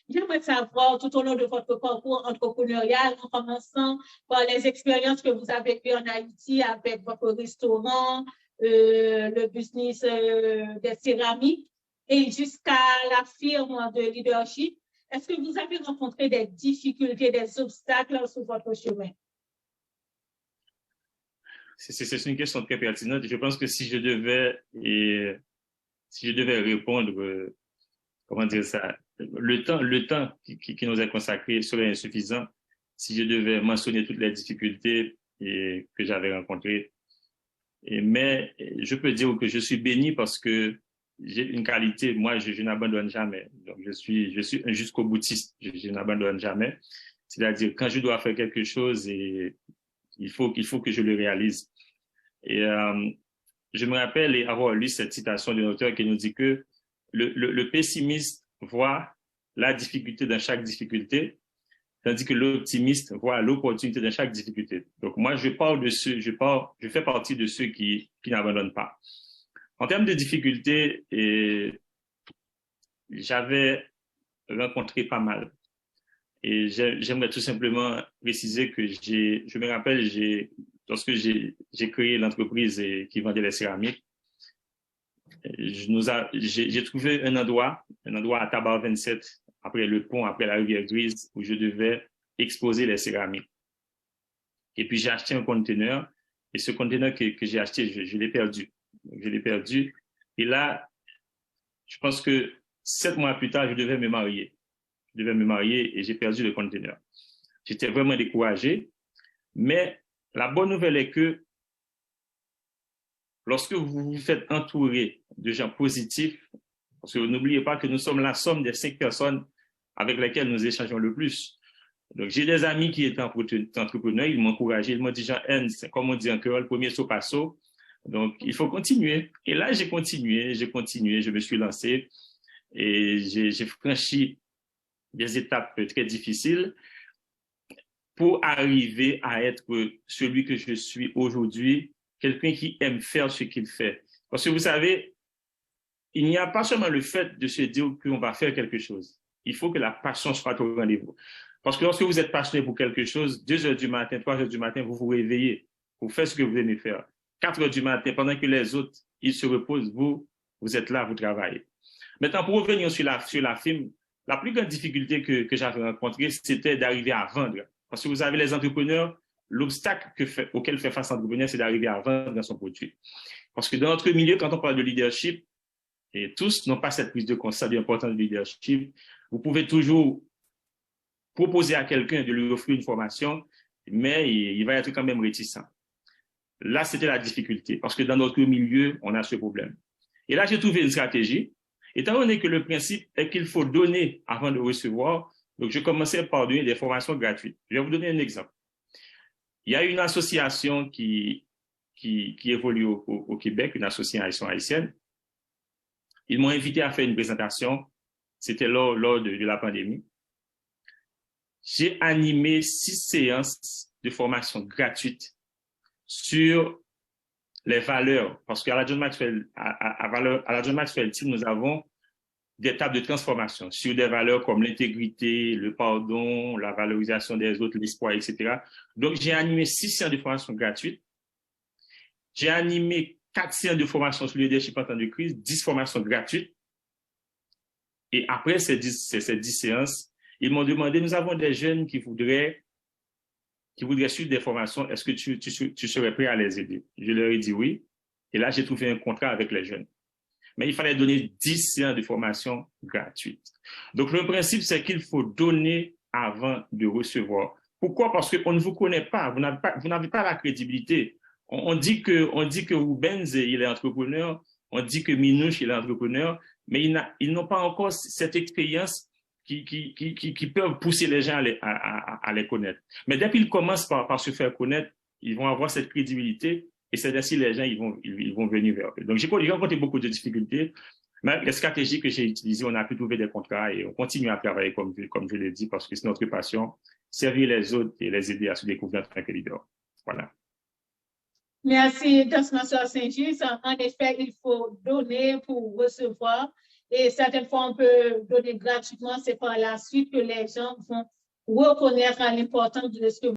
J'aimerais savoir, tout au long de votre parcours entrepreneurial, en commençant par les expériences que vous avez eues en Haïti avec votre restaurant, le business des céramiques, et jusqu'à la firme de leadership, est-ce que vous avez rencontré des difficultés, des obstacles sur votre chemin? C'est une question très pertinente. Je pense que si je devais répondre, comment dire ça, le temps qui nous est consacré serait insuffisant si je devais mentionner toutes les difficultés que j'avais rencontrées. Mais je peux dire que je suis béni parce que j'ai une qualité, moi je n'abandonne jamais. Donc je suis un jusqu'au boutiste, je n'abandonne jamais. C'est-à-dire quand je dois faire quelque chose, il faut que je le réalise. Et je me rappelle avoir lu cette citation d'un auteur qui nous dit que le pessimiste voit la difficulté dans chaque difficulté, tandis que l'optimiste voit l'opportunité dans chaque difficulté. Donc moi, je fais partie de ceux qui n'abandonnent pas. En termes de difficultés, j'avais rencontré pas mal. Et j'aimerais tout simplement préciser que je me rappelle, lorsque j'ai créé l'entreprise qui vendait les céramiques, j'ai trouvé un endroit à Tabar 27, après le pont, après la rivière Grise, où je devais exposer les céramiques. Et puis j'ai acheté un conteneur, et ce conteneur que j'ai acheté, je l'ai perdu. Je l'ai perdu. Et là, je pense que 7 mois plus tard, je devais me marier. Et j'ai perdu le conteneur. J'étais vraiment découragé. Mais la bonne nouvelle est que lorsque vous vous faites entourer de gens positifs, parce que n'oubliez pas que nous sommes la somme des 5 personnes avec lesquelles nous échangeons le plus. Donc, j'ai des amis qui étaient entrepreneurs, ils m'ont encouragé, ils m'ont dit, Jean-N, c'est comme on dit en créole, premier saut pas saut. Donc, il faut continuer. Et là, j'ai continué, je me suis lancé et j'ai franchi des étapes très difficiles pour arriver à être celui que je suis aujourd'hui, quelqu'un qui aime faire ce qu'il fait. Parce que vous savez, il n'y a pas seulement le fait de se dire qu'on va faire quelque chose. Il faut que la passion soit au rendez-vous. Parce que lorsque vous êtes passionné pour quelque chose, 2 heures du matin, 3 heures du matin, vous vous réveillez pour faire ce que vous aimez faire. 4 heures du matin, pendant que les autres, ils se reposent, vous êtes là, vous travaillez. Maintenant, pour revenir sur la film, la plus grande difficulté que j'avais rencontrée, c'était d'arriver à vendre. Parce que vous avez les entrepreneurs, l'obstacle auquel fait face l'entrepreneur, c'est d'arriver à vendre son produit. Parce que dans notre milieu, quand on parle de leadership, et tous n'ont pas cette prise de constat de l'importance du leadership, vous pouvez toujours proposer à quelqu'un de lui offrir une formation, mais il va être quand même réticent. Là, c'était la difficulté, parce que dans notre milieu, on a ce problème. Et là, j'ai trouvé une stratégie. Étant donné que le principe est qu'il faut donner avant de recevoir, donc je commençais par donner des formations gratuites. Je vais vous donner un exemple. Il y a une association qui évolue au Québec, une association haïtienne. Ils m'ont invité à faire une présentation. C'était lors de la pandémie. J'ai animé 6 séances de formation gratuites sur les valeurs, parce qu'à la John Maxwell, à la John Maxwell Team, nous avons des tables de transformation sur des valeurs comme l'intégrité, le pardon, la valorisation des autres, l'espoir, etc. Donc, j'ai animé 6 séances de formation gratuites. J'ai animé 4 séances de formation sur le leadership en temps de crise, 10 formations gratuites. Et après ces 10 séances, ils m'ont demandé, nous avons des jeunes qui voudraient suivre des formations, est-ce que tu serais prêt à les aider? Je leur ai dit oui. Et là, j'ai trouvé un contrat avec les jeunes. Mais il fallait donner 10 séances de formation gratuites. Donc, le principe, c'est qu'il faut donner avant de recevoir. Pourquoi? Parce qu'on ne vous connaît pas. Vous n'avez pas la crédibilité. On dit que Rubens, il est entrepreneur. On dit que Minouche, il est entrepreneur. Mais ils n'ont pas encore cette expérience qui peuvent pousser les gens à les connaître. Mais dès qu'ils commencent par se faire connaître, ils vont avoir cette crédibilité et c'est ainsi les gens ils vont venir vers eux. Donc j'ai rencontré beaucoup de difficultés, mais les stratégies que j'ai utilisées, on a pu trouver des contrats et on continue à travailler comme je l'ai dit parce que c'est notre passion, servir les autres et les aider à se découvrir en tant que leader. Voilà. Merci, Toastmaster Saint-Just. En effet, il faut donner pour recevoir. et certaines fois, on peut donner gratuitement. C'est par la suite que les gens vont reconnaître l'importance de ce que